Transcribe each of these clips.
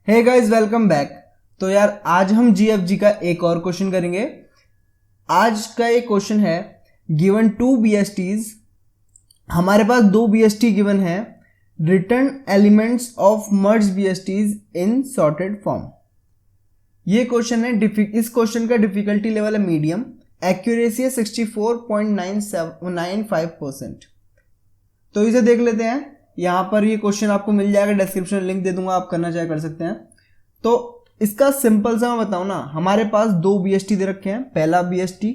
Hey guys, welcome back. तो यार आज हम जीएफजी का एक और क्वेश्चन करेंगे। आज का ये क्वेश्चन है गिवन 2 BSTs। हमारे पास 2 BST गिवन है। Return elements of merge BSTs in sorted form. ये क्वेश्चन है, इस क्वेश्चन का डिफिकल्टी लेवल है मीडियम, एक्यूरेसी है 64.95%। तो इसे देख लेते हैं। यहाँ पर ये क्वेश्चन आपको मिल जाएगा, डिस्क्रिप्शन लिंक दे दूंगा, आप करना चाहे कर सकते हैं। तो इसका सिंपल सा मैं बताऊं ना, हमारे पास 2 BST दे रखे हैं, पहला BST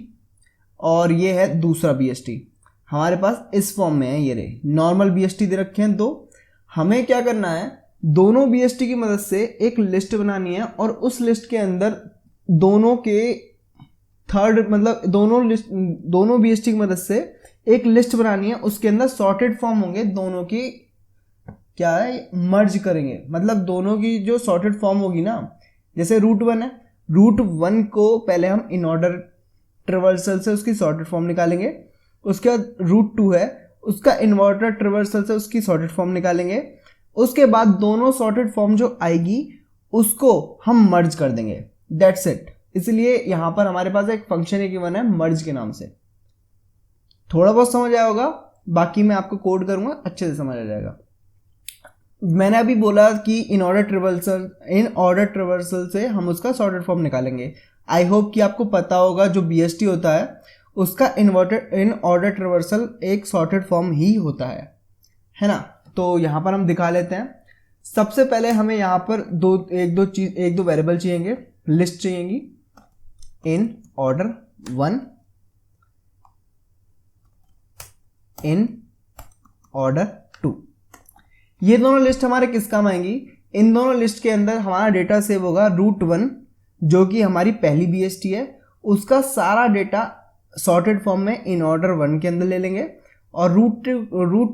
और ये है दूसरा BST। हमारे पास इस फॉर्म में है, ये रहे नॉर्मल BST दे रखे हैं 2। हमें क्या करना है, दोनों BST की मदद से एक लिस्ट बनानी है और उस लिस्ट के अंदर दोनों के थर्ड मतलब दोनों BST की मदद से एक लिस्ट बनानी है। उसके अंदर सॉर्टेड फॉर्म होंगे, दोनों की क्या है मर्ज करेंगे। मतलब दोनों की जो सॉर्टेड फॉर्म होगी ना, जैसे रूट 1 है, रूट 1 को पहले हम इन ऑर्डर ट्रिवर्सल से उसकी सॉर्टेड फॉर्म निकालेंगे। उसके बाद रूट 2 है, उसका इनवर्टर ट्रिवर्सल से उसकी सॉर्टेड फॉर्म निकालेंगे। उसके बाद दोनों सॉर्टेड फॉर्म जो आएगी उसको हम मर्ज कर देंगे। That's it. इसलिए यहां पर हमारे पास एक फंक्शन है गिवन है मर्ज के नाम से। थोड़ा बहुत समझ आया होगा, बाकी मैं आपको कोड करूंगा, अच्छे से समझ आ जाएगा। मैंने अभी बोला कि इन ऑर्डर ट्रिवर्सल से हम उसका सॉर्टेड फॉर्म निकालेंगे। आई होप कि आपको पता होगा जो BST होता है उसका इन ऑर्डर ट्रिवर्सल एक सॉर्टेड फॉर्म ही होता है ना। तो यहाँ पर हम दिखा लेते हैं। सबसे पहले हमें यहाँ पर एक दो वेरिएबल चाहिए, लिस्ट चाहिएगी। In order 1, in order 2। ये दोनों लिस्ट हमारे किस काम आएंगी, इन दोनों लिस्ट के अंदर हमारा डेटा सेव होगा। रूट 1 जो कि हमारी पहली BST है, उसका सारा डेटा सॉर्टेड फॉर्म में इन ऑर्डर 1 के अंदर ले लेंगे। और रूट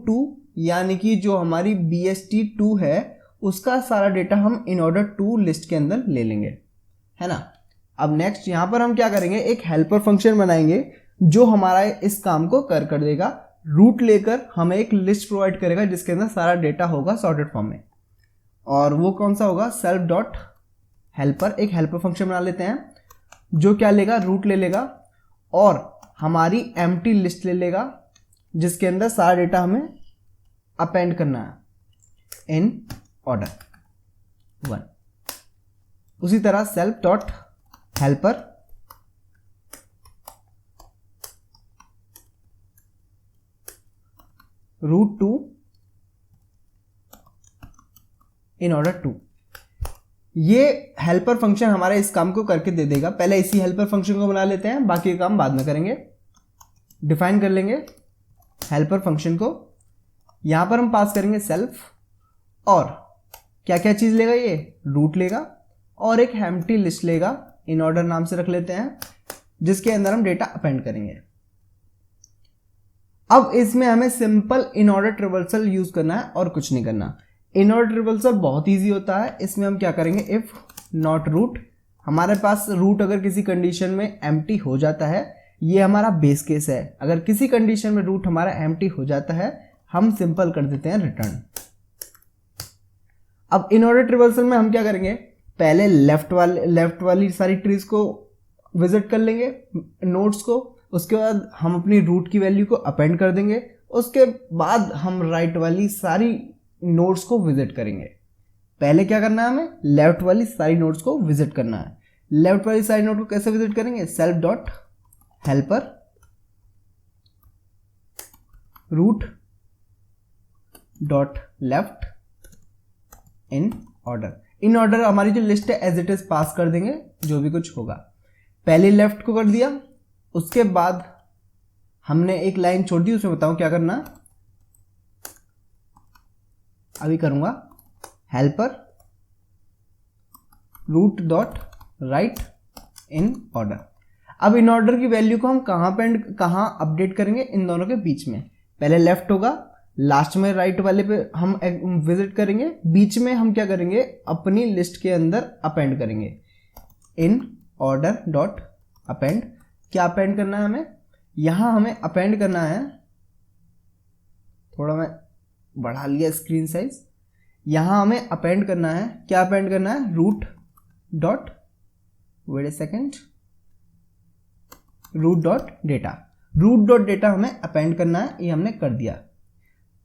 2 यानी कि जो हमारी BST 2 है, उसका सारा डेटा हम इन ऑर्डर 2 लिस्ट के अंदर ले लेंगे, है ना। अब नेक्स्ट यहाँ पर हम क्या करेंगे, एक हेल्पर फंक्शन बनाएंगे जो हमारा इस काम को कर देगा। रूट लेकर हमें एक लिस्ट प्रोवाइड करेगा जिसके अंदर सारा डेटा होगा सॉर्टेड फॉर्म में। और वो कौन सा होगा, सेल्फ डॉट हेल्पर। एक हेल्पर फंक्शन बना लेते हैं जो क्या लेगा, रूट ले लेगा और हमारी एम्प्टी लिस्ट ले लेगा जिसके अंदर सारा डेटा हमें अपेंड करना है इन ऑर्डर 1। उसी तरह self dot helper root 2 in order 2। ये हेल्पर फंक्शन हमारे इस काम को करके दे देगा। पहले इसी हेल्पर फंक्शन को बना लेते हैं, बाकी काम बाद में करेंगे। डिफाइन कर लेंगे हेल्पर फंक्शन को। यहां पर हम पास करेंगे सेल्फ, और क्या क्या चीज लेगा, ये रूट लेगा और एक एम्प्टी लिस्ट लेगा, इन ऑर्डर नाम से रख लेते हैं, जिसके अंदर हम डेटा अपेंड करेंगे। अब इसमें हमें सिंपल इन ऑर्डर ट्रिवर्सल यूज करना है और कुछ नहीं करना। इन ऑर्डर ट्रिवर्सल बहुत इजी होता है। इसमें हम क्या करेंगे, इफ नॉट रूट, हमारे पास रूट अगर किसी कंडीशन में एम्प्टी हो जाता है, ये हमारा बेस केस है। अगर किसी कंडीशन में रूट हमारा एम्प्टी हो जाता है, हम सिंपल कर देते हैं रिटर्न। अब इन ऑर्डर ट्रिवर्सल में हम क्या करेंगे, पहले लेफ्ट वाली सारी ट्रीज को विजिट कर लेंगे, नोड्स को। उसके बाद हम अपनी रूट की वैल्यू को अपेंड कर देंगे। उसके बाद हम राइट वाली सारी नोड्स को विजिट करेंगे। पहले क्या करना है, हमें लेफ्ट वाली सारी नोड्स को विजिट करना है। लेफ्ट वाली सारी नोड को कैसे विजिट करेंगे, self dot helper root dot left in order. In order हमारी जो लिस्ट है एज इट इज पास कर देंगे, जो भी कुछ होगा। पहले लेफ्ट को कर दिया, उसके बाद हमने एक लाइन छोड़ दी, उसमें बताऊं क्या करना। अभी करूंगा helper root dot right in order. अब इन ऑर्डर की वैल्यू को हम कहां अपडेट करेंगे, इन दोनों के बीच में। पहले लेफ्ट होगा, लास्ट में राइट वाले पे हम विजिट करेंगे, बीच में हम क्या करेंगे, अपनी लिस्ट के अंदर अपेंड करेंगे इन ऑर्डर डॉट अपेंड। क्या अपेंड करना है हमें, यहां हमें अपेंड करना है, थोड़ा मैं बढ़ा लिया स्क्रीन साइज। यहाँ हमें अपेंड करना है, क्या अपेंड करना है, root dot, wait a second, root dot data, root dot data हमें अपेंड करना है, ये हमने कर दिया।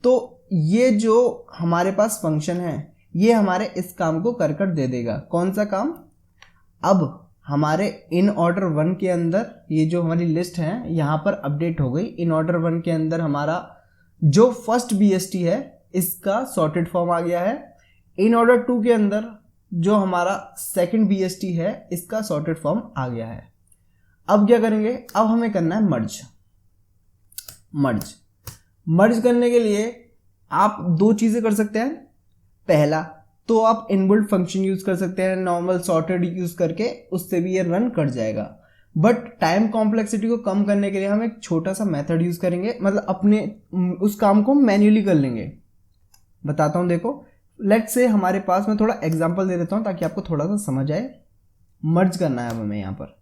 तो ये जो हमारे पास फंक्शन है ये हमारे इस काम को कर कर दे देगा। कौन सा काम, अब हमारे इन ऑर्डर 1 के अंदर ये जो हमारी लिस्ट है यहाँ पर अपडेट हो गई। इन ऑर्डर 1 के अंदर हमारा जो फर्स्ट BST है इसका सॉर्टेड फॉर्म आ गया है। इन ऑर्डर 2 के अंदर जो हमारा सेकंड BST है इसका सॉर्टेड फॉर्म आ गया है। अब क्या करेंगे, अब हमें करना है मर्ज। मर्ज करने के लिए आप दो चीज़ें कर सकते हैं। पहला तो आप इनबिल्ट फंक्शन यूज़ कर सकते हैं, नॉर्मल सॉर्टेड यूज़ करके, उससे भी ये रन कर जाएगा। बट टाइम कॉम्प्लेक्सिटी को कम करने के लिए हम एक छोटा सा मेथड यूज़ करेंगे, मतलब अपने उस काम को मैन्युअली कर लेंगे। बताता हूँ, देखो लेट्स से हमारे पास, मैं थोड़ा एग्जांपल दे देता हूँ ताकि आपको थोड़ा सा समझ आए। मर्ज करना है अब हमें यहाँ पर।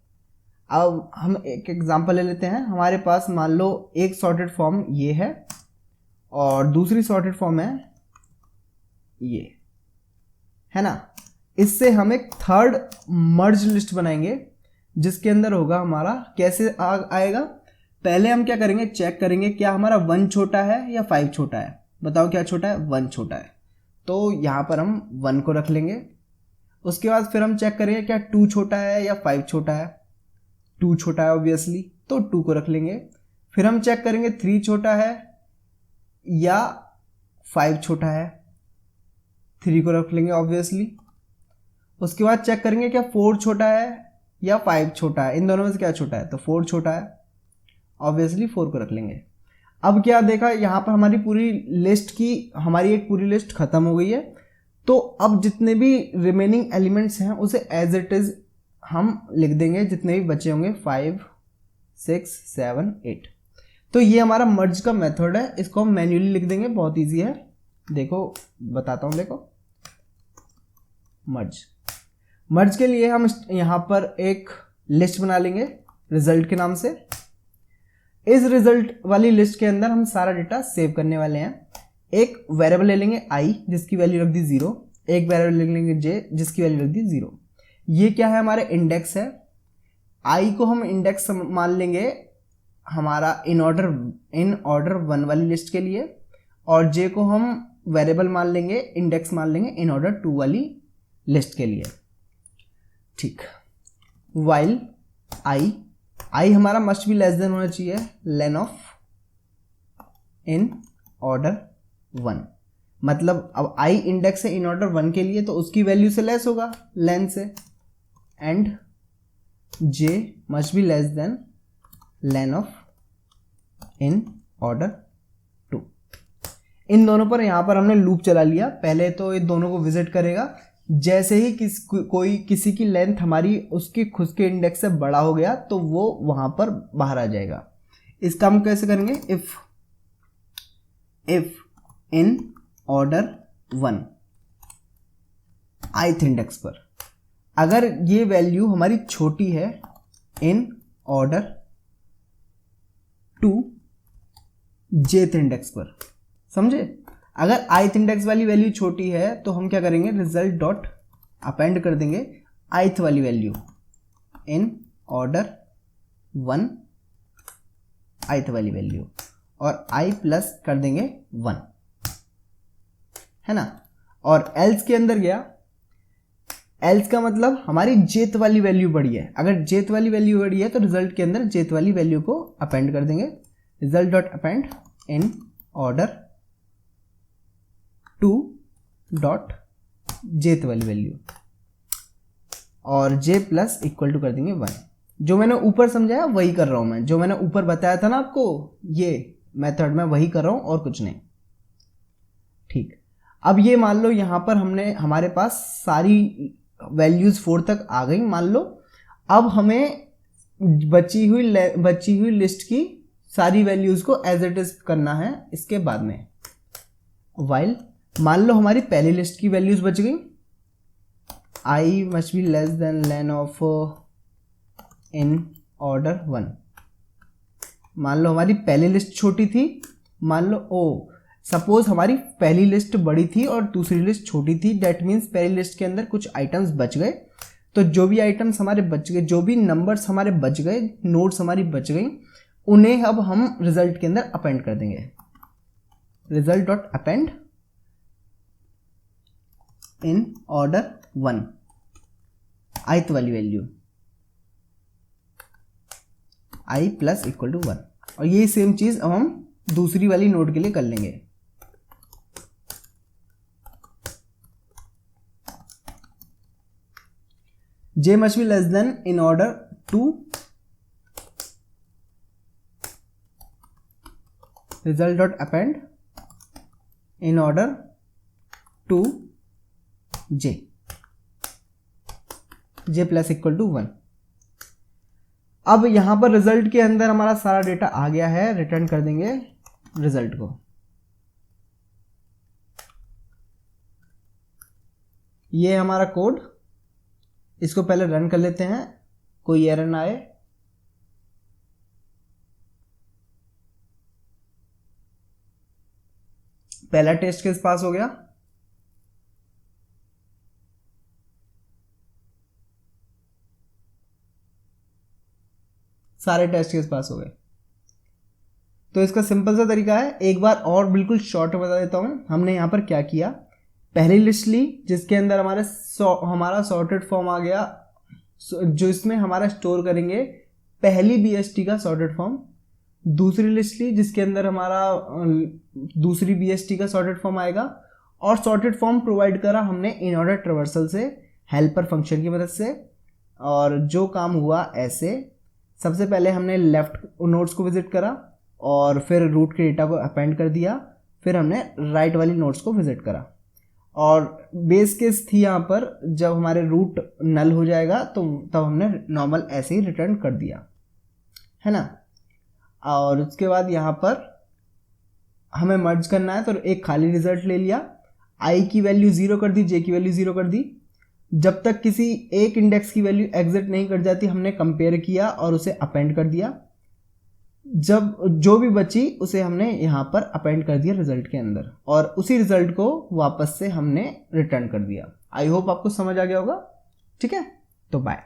अब हम एक एग्जांपल ले लेते हैं। हमारे पास मान लो एक सॉर्टेड फॉर्म ये है और दूसरी सॉर्टेड फॉर्म है ये, है ना। इससे हम एक थर्ड मर्ज लिस्ट बनाएंगे जिसके अंदर होगा हमारा, कैसे आएगा, पहले हम क्या करेंगे, चेक करेंगे क्या हमारा 1 छोटा है या 5 छोटा है। बताओ क्या छोटा है, 1 छोटा है, तो यहाँ पर हम 1 को रख लेंगे। उसके बाद फिर हम चेक करेंगे क्या 2 छोटा है या 5 छोटा है। 2 छोटा है ऑब्वियसली, तो 2 को रख लेंगे। फिर हम चेक करेंगे 3 छोटा है या 5 छोटा है, 3 को रख लेंगे ऑब्वियसली। उसके बाद चेक करेंगे क्या 4 छोटा है या 5 छोटा है, इन दोनों में से क्या छोटा है, तो 4 छोटा है, ऑब्वियसली 4 को रख लेंगे। अब क्या देखा, यहाँ पर हमारी पूरी लिस्ट की, हमारी एक पूरी लिस्ट खत्म हो गई है। तो अब जितने भी रिमेनिंग एलिमेंट्स हैं उसे एज इट इज हम लिख देंगे, जितने भी बचे होंगे 5 6 7 8। तो ये हमारा मर्ज का मेथड है, इसको हम मैन्युअली लिख देंगे, बहुत इजी है। देखो बताता हूँ, देखो मर्ज के लिए हम यहाँ पर एक लिस्ट बना लेंगे रिजल्ट के नाम से। इस रिजल्ट वाली लिस्ट के अंदर हम सारा डेटा सेव करने वाले हैं। एक वेरिएबल ले लेंगे i जिसकी वैल्यू रख दी 0, एक वेरिएबल ले लेंगे j जिसकी वैल्यू रख दी 0। ये क्या है, हमारे इंडेक्स है। i को हम इंडेक्स मान लेंगे हमारा इन ऑर्डर 1 वाली लिस्ट के लिए, और j को हम वेरिएबल मान लेंगे, इंडेक्स मान लेंगे इन ऑर्डर 2 वाली लिस्ट के लिए। ठीक, वाइल i हमारा मस्ट बी लेस देन होना चाहिए लेन ऑफ इन ऑर्डर 1। मतलब अब i इंडेक्स है इन ऑर्डर 1 के लिए, तो उसकी वैल्यू से लेस होगा लेन से, and j must be less than lane of in order 2। इन दोनों पर यहाँ पर हमने लूप चला लिया। पहले तो ये दोनों को विजिट करेगा, जैसे ही किसी की लेंथ हमारी उसके खुद के इंडेक्स से बड़ा हो गया तो वो वहां पर बाहर आ जाएगा। इस काम को कैसे करेंगे, if in order 1 ith index पर अगर ये वैल्यू हमारी छोटी है इन ऑर्डर 2 jth इंडेक्स पर, समझे। अगर ith इंडेक्स वाली वैल्यू छोटी है तो हम क्या करेंगे, रिजल्ट डॉट अपेंड कर देंगे ith वाली वैल्यू इन ऑर्डर 1 ith वाली वैल्यू, और i प्लस कर देंगे 1, है ना। और एल्स के अंदर गया, एल्स का मतलब हमारी jth वाली वैल्यू बड़ी है। अगर jth वाली वैल्यू बड़ी है तो रिजल्ट के अंदर jth वाली वैल्यू को अपेंड कर देंगे, result dot append in order 2 dot jth वाली वैल्यू, और j प्लस इक्वल टू कर देंगे 1। जो मैंने ऊपर समझाया वही कर रहा हूं मैं, जो मैंने ऊपर बताया था ना आपको ये मेथड, मैं वही कर रहा हूं और कुछ नहीं। ठीक, अब ये मान लो यहां पर हमारे पास सारी वैल्यूज 4 तक आ गई मान लो। अब हमें बची हुई लिस्ट की सारी वैल्यूज को एज इट इज करना है। इसके बाद में वाइल मान लो हमारी पहली लिस्ट की वैल्यूज बच गई, i must be less than lane of in order 1। मान लो हमारी पहली लिस्ट छोटी थी, मान लो सपोज हमारी पहली लिस्ट बड़ी थी और दूसरी लिस्ट छोटी थी, डेट मीन्स पहली लिस्ट के अंदर कुछ आइटम्स बच गए, तो जो भी आइटम्स हमारे बच गए, जो भी नंबर्स हमारे बच गए, नोट्स हमारी बच गई, उन्हें अब हम रिजल्ट के अंदर अपेंड कर देंगे। Result dot append in order 1, ith वाली value i plus equal to 1। और यही सेम चीज अब हम दूसरी वाली नोड के लिए कर लेंगे। j must be less than in order to result dot append in order to j plus equal to 1। अब यहां पर रिजल्ट के अंदर हमारा सारा डेटा आ गया है, रिटर्न कर देंगे रिजल्ट को। ये हमारा कोड, इसको पहले रन कर लेते हैं, कोई एरर ना आए। पहला टेस्ट केस पास हो गया, सारे टेस्ट केस पास हो गए। तो इसका सिंपल सा तरीका है, एक बार और बिल्कुल शॉर्ट बता देता हूं। हमने यहां पर क्या किया, पहली लिस्ट ली जिसके अंदर हमारा सॉर्टेड फॉर्म आ गया, जो इसमें हमारा स्टोर करेंगे पहली बीएसटी का सॉर्टेड फॉर्म। दूसरी लिस्ट ली जिसके अंदर हमारा दूसरी बीएसटी का सॉर्टेड फॉर्म आएगा, और सॉर्टेड फॉर्म प्रोवाइड करा हमने इन ऑर्डर ट्रावर्सल से, हेल्पर फंक्शन की मदद से। और जो काम हुआ ऐसे, सबसे पहले हमने लेफ्ट नोड्स को विजिट करा और फिर रूट के डेटा को अपेंड कर दिया, फिर हमने राइट वाली नोड्स को विजिट करा। और बेस केस थी यहाँ पर, जब हमारे रूट नल हो जाएगा तो तब हमने नॉर्मल ऐसे ही रिटर्न कर दिया, है ना। और उसके बाद यहाँ पर हमें मर्ज करना है, तो एक खाली रिजल्ट ले लिया, i की वैल्यू 0 कर दी, j की वैल्यू 0 कर दी। जब तक किसी एक इंडेक्स की वैल्यू एग्जिट नहीं कर जाती, हमने कंपेयर किया और उसे अपेंड कर दिया। जब जो भी बची उसे हमने यहाँ पर अपेंड कर दिया रिजल्ट के अंदर, और उसी रिजल्ट को वापस से हमने रिटर्न कर दिया। आई होप आपको समझ आ गया होगा। ठीक है, तो बाय।